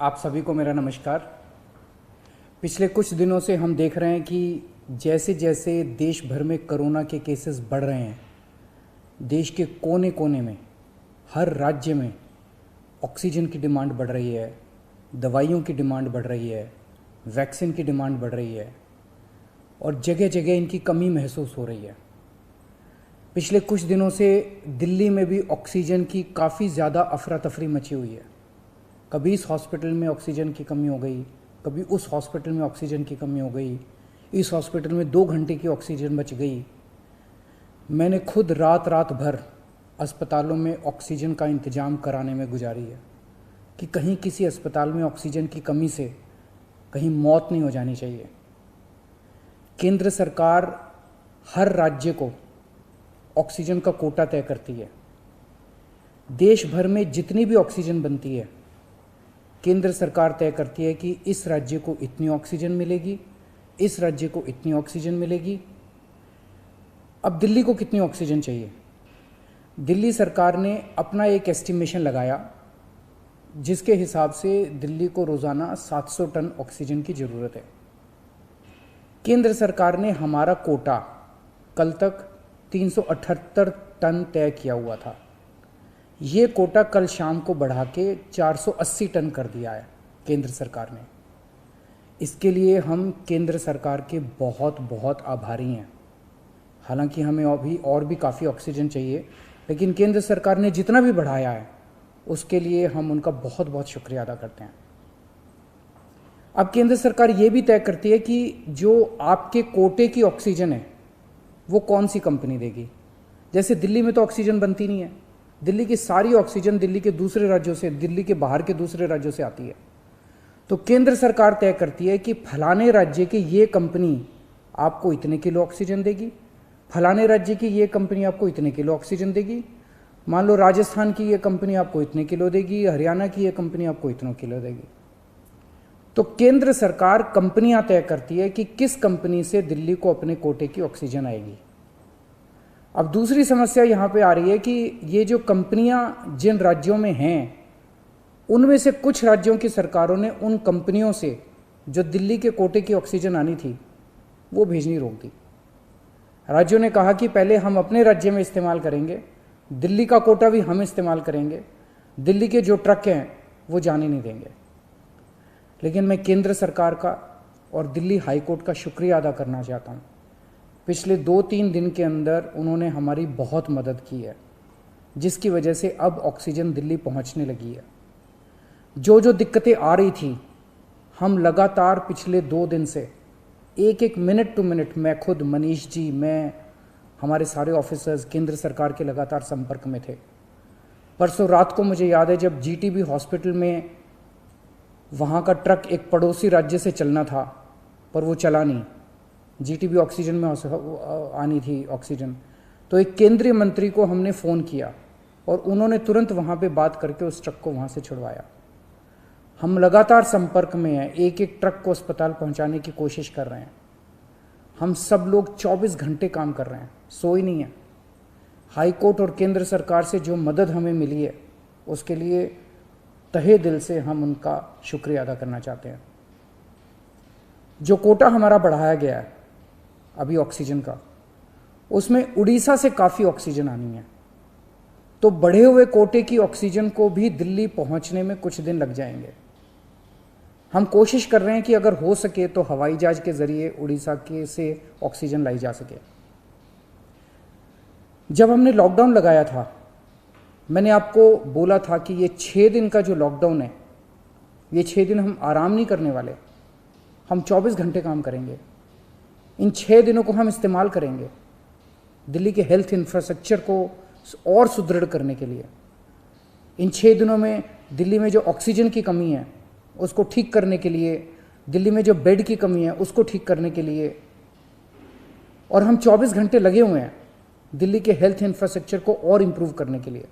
आप सभी को मेरा नमस्कार। पिछले कुछ दिनों से हम देख रहे हैं कि जैसे जैसे देश भर में कोरोना के केसेस बढ़ रहे हैं, देश के कोने कोने में, हर राज्य में ऑक्सीजन की डिमांड बढ़ रही है, दवाइयों की डिमांड बढ़ रही है, वैक्सीन की डिमांड बढ़ रही है और जगह जगह इनकी कमी महसूस हो रही है। पिछले कुछ दिनों से दिल्ली में भी ऑक्सीजन की काफ़ी ज़्यादा अफरा तफरी मची हुई है। कभी इस हॉस्पिटल में ऑक्सीजन की कमी हो गई, कभी उस हॉस्पिटल में ऑक्सीजन की कमी हो गई, इस हॉस्पिटल में 2 घंटे की ऑक्सीजन बच गई। मैंने खुद रात रात भर अस्पतालों में ऑक्सीजन का इंतज़ाम कराने में गुजारी है कि कहीं किसी अस्पताल में ऑक्सीजन की कमी से कहीं मौत नहीं हो जानी चाहिए। केंद्र सरकार हर राज्य को ऑक्सीजन का कोटा तय करती है। देश भर में जितनी भी ऑक्सीजन बनती है, केंद्र सरकार तय करती है कि इस राज्य को इतनी ऑक्सीजन मिलेगी, इस राज्य को इतनी ऑक्सीजन मिलेगी। अब दिल्ली को कितनी ऑक्सीजन चाहिए? दिल्ली सरकार ने अपना एक एस्टिमेशन लगाया जिसके हिसाब से दिल्ली को रोज़ाना 700 टन ऑक्सीजन की ज़रूरत है। केंद्र सरकार ने हमारा कोटा कल तक 378 टन तय किया हुआ था। ये कोटा कल शाम को बढ़ा के 480 टन कर दिया है केंद्र सरकार ने। इसके लिए हम केंद्र सरकार के बहुत बहुत आभारी हैं। हालांकि हमें अभी और भी काफ़ी ऑक्सीजन चाहिए, लेकिन केंद्र सरकार ने जितना भी बढ़ाया है उसके लिए हम उनका बहुत बहुत शुक्रिया अदा करते हैं। अब केंद्र सरकार ये भी तय करती है कि जो आपके कोटे की ऑक्सीजन है वो कौन सी कंपनी देगी। जैसे दिल्ली में तो ऑक्सीजन बनती नहीं है, दिल्ली की सारी ऑक्सीजन दिल्ली के दूसरे राज्यों से, दिल्ली के बाहर के दूसरे राज्यों से आती है। तो केंद्र सरकार तय करती है कि फलाने राज्य की ये कंपनी आपको इतने किलो ऑक्सीजन देगी, फलाने राज्य की ये कंपनी आपको इतने किलो ऑक्सीजन देगी। मान लो राजस्थान की ये कंपनी आपको इतने किलो देगी, हरियाणा की ये कंपनी आपको इतने किलो देगी। तो केंद्र सरकार कंपनियां तय करती है कि किस कंपनी से दिल्ली को अपने कोटे की ऑक्सीजन आएगी। अब दूसरी समस्या यहाँ पे आ रही है कि ये जो कंपनियां जिन राज्यों में हैं, उनमें से कुछ राज्यों की सरकारों ने उन कंपनियों से जो दिल्ली के कोटे की ऑक्सीजन आनी थी वो भेजनी रोक दी। राज्यों ने कहा कि पहले हम अपने राज्य में इस्तेमाल करेंगे, दिल्ली का कोटा भी हम इस्तेमाल करेंगे, दिल्ली के जो ट्रक हैं वो जाने नहीं देंगे। लेकिन मैं केंद्र सरकार का और दिल्ली हाई कोर्ट का शुक्रिया अदा करना चाहता हूँ। पिछले 2-3 दिन के अंदर उन्होंने हमारी बहुत मदद की है, जिसकी वजह से अब ऑक्सीजन दिल्ली पहुँचने लगी है। जो जो दिक्कतें आ रही थी, हम लगातार पिछले 2 दिन से एक एक मिनट टू मिनट, मैं खुद, मनीष जी, मैं, हमारे सारे ऑफिसर्स केंद्र सरकार के लगातार संपर्क में थे। परसों रात को मुझे याद है जब जीटीबी हॉस्पिटल में वहाँ का ट्रक एक पड़ोसी राज्य से चलना था पर वो चला नहीं, जीटीबी ऑक्सीजन में आनी थी ऑक्सीजन, तो एक केंद्रीय मंत्री को हमने फ़ोन किया और उन्होंने तुरंत वहाँ पे बात करके उस ट्रक को वहाँ से छुड़वाया। हम लगातार संपर्क में हैं, एक एक ट्रक को अस्पताल पहुँचाने की कोशिश कर रहे हैं। हम सब लोग 24 घंटे काम कर रहे हैं, सोई नहीं है। हाई कोर्ट और केंद्र सरकार से जो मदद हमें मिली है उसके लिए तहे दिल से हम उनका शुक्रिया अदा करना चाहते हैं। जो कोटा हमारा बढ़ाया गया है अभी ऑक्सीजन का, उसमें उड़ीसा से काफ़ी ऑक्सीजन आनी है, तो बढ़े हुए कोटे की ऑक्सीजन को भी दिल्ली पहुंचने में कुछ दिन लग जाएंगे। हम कोशिश कर रहे हैं कि अगर हो सके तो हवाई जहाज के ज़रिए उड़ीसा के से ऑक्सीजन लाई जा सके। जब हमने लॉकडाउन लगाया था, मैंने आपको बोला था कि ये 6 दिन का जो लॉकडाउन है, ये 6 दिन हम आराम नहीं करने वाले, हम 24 घंटे काम करेंगे। इन 6 दिनों को हम इस्तेमाल करेंगे दिल्ली के हेल्थ इंफ्रास्ट्रक्चर को और सुदृढ़ करने के लिए। इन 6 दिनों में दिल्ली में जो ऑक्सीजन की कमी है उसको ठीक करने के लिए, दिल्ली में जो बेड की कमी है उसको ठीक करने के लिए, और हम 24 घंटे लगे हुए हैं दिल्ली के हेल्थ इंफ्रास्ट्रक्चर को और इम्प्रूव करने के लिए।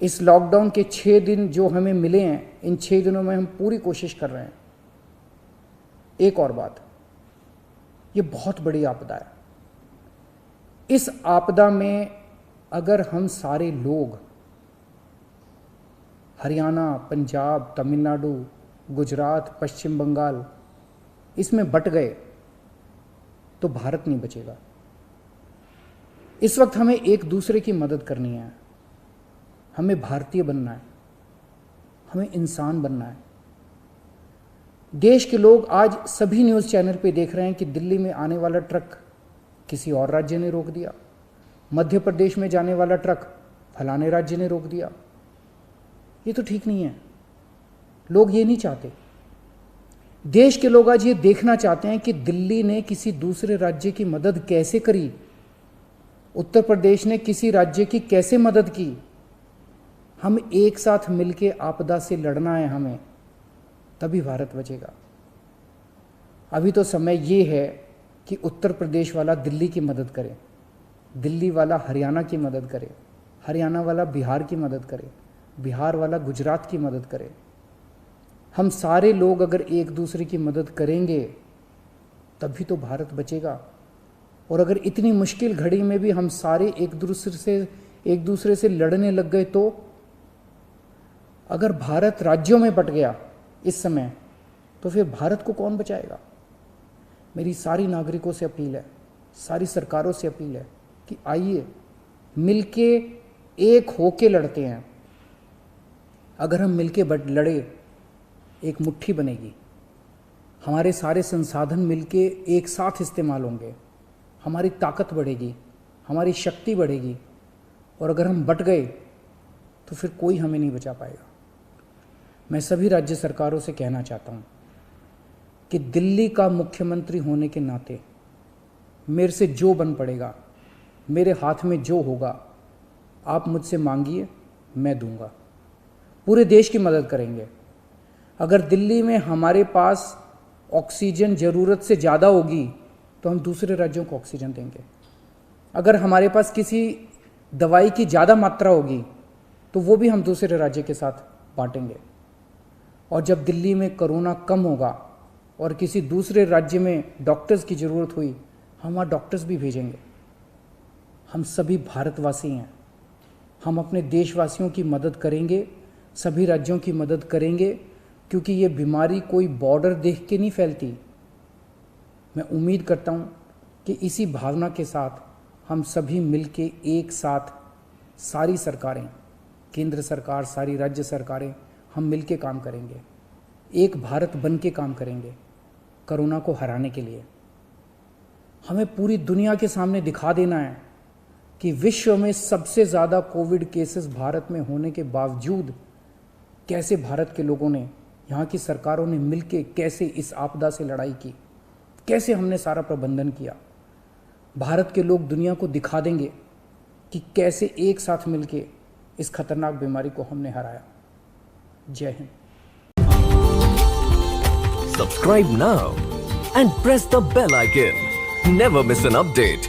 इस लॉकडाउन के 6 दिन जो हमें मिले हैं, इन 6 दिनों में हम पूरी कोशिश कर रहे हैं। एक और बात, ये बहुत बड़ी आपदा है। इस आपदा में अगर हम सारे लोग हरियाणा, पंजाब, तमिलनाडु, गुजरात, पश्चिम बंगाल इसमें बट गए तो भारत नहीं बचेगा। इस वक्त हमें एक दूसरे की मदद करनी है, हमें भारतीय बनना है, हमें इंसान बनना है। देश के लोग आज सभी न्यूज़ चैनल पे देख रहे हैं कि दिल्ली में आने वाला ट्रक किसी और राज्य ने रोक दिया, मध्य प्रदेश में जाने वाला ट्रक फलाने राज्य ने रोक दिया। ये तो ठीक नहीं है, लोग ये नहीं चाहते। देश के लोग आज ये देखना चाहते हैं कि दिल्ली ने किसी दूसरे राज्य की मदद कैसे करी, उत्तर प्रदेश ने किसी राज्य की कैसे मदद की। हम एक साथ मिलके आपदा से लड़ना है हमें, तभी भारत बचेगा। अभी तो समय ये है कि उत्तर प्रदेश वाला दिल्ली की मदद करे, दिल्ली वाला हरियाणा की मदद करे, हरियाणा वाला बिहार की मदद करे, बिहार वाला गुजरात की मदद करे। हम सारे लोग अगर एक दूसरे की मदद करेंगे तभी तो भारत बचेगा। और अगर इतनी मुश्किल घड़ी में भी हम सारे एक दूसरे से लड़ने लग गए तो अगर भारत राज्यों में बट गया इस समय तो फिर भारत को कौन बचाएगा। मेरी सारी नागरिकों से अपील है, सारी सरकारों से अपील है कि आइए मिलके एक होके लड़ते हैं। अगर हम मिलके लड़े एक मुट्ठी बनेगी, हमारे सारे संसाधन मिलके एक साथ इस्तेमाल होंगे, हमारी ताकत बढ़ेगी, हमारी शक्ति बढ़ेगी। और अगर हम बट गए तो फिर कोई हमें नहीं बचा पाएगा। मैं सभी राज्य सरकारों से कहना चाहता हूँ कि दिल्ली का मुख्यमंत्री होने के नाते मेरे से जो बन पड़ेगा, मेरे हाथ में जो होगा, आप मुझसे मांगिए, मैं दूंगा। पूरे देश की मदद करेंगे। अगर दिल्ली में हमारे पास ऑक्सीजन ज़रूरत से ज़्यादा होगी तो हम दूसरे राज्यों को ऑक्सीजन देंगे। अगर हमारे पास किसी दवाई की ज़्यादा मात्रा होगी तो वो भी हम दूसरे राज्य के साथ बांटेंगे। और जब दिल्ली में कोरोना कम होगा और किसी दूसरे राज्य में डॉक्टर्स की ज़रूरत हुई, हम वहाँ डॉक्टर्स भी भेजेंगे। हम सभी भारतवासी हैं, हम अपने देशवासियों की मदद करेंगे, सभी राज्यों की मदद करेंगे, क्योंकि ये बीमारी कोई बॉर्डर देख के नहीं फैलती। मैं उम्मीद करता हूँ कि इसी भावना के साथ हम सभी मिलके एक साथ, सारी सरकारें, केंद्र सरकार, सारी राज्य सरकारें, हम मिलके काम करेंगे, एक भारत बन के काम करेंगे कोरोना को हराने के लिए। हमें पूरी दुनिया के सामने दिखा देना है कि विश्व में सबसे ज़्यादा कोविड केसेस भारत में होने के बावजूद कैसे भारत के लोगों ने, यहाँ की सरकारों ने मिलके कैसे इस आपदा से लड़ाई की, कैसे हमने सारा प्रबंधन किया। भारत के लोग दुनिया को दिखा देंगे कि कैसे एक साथ मिलके इस खतरनाक बीमारी को हमने हराया। जय Hind. Subscribe now and press the bell icon. Never miss an update.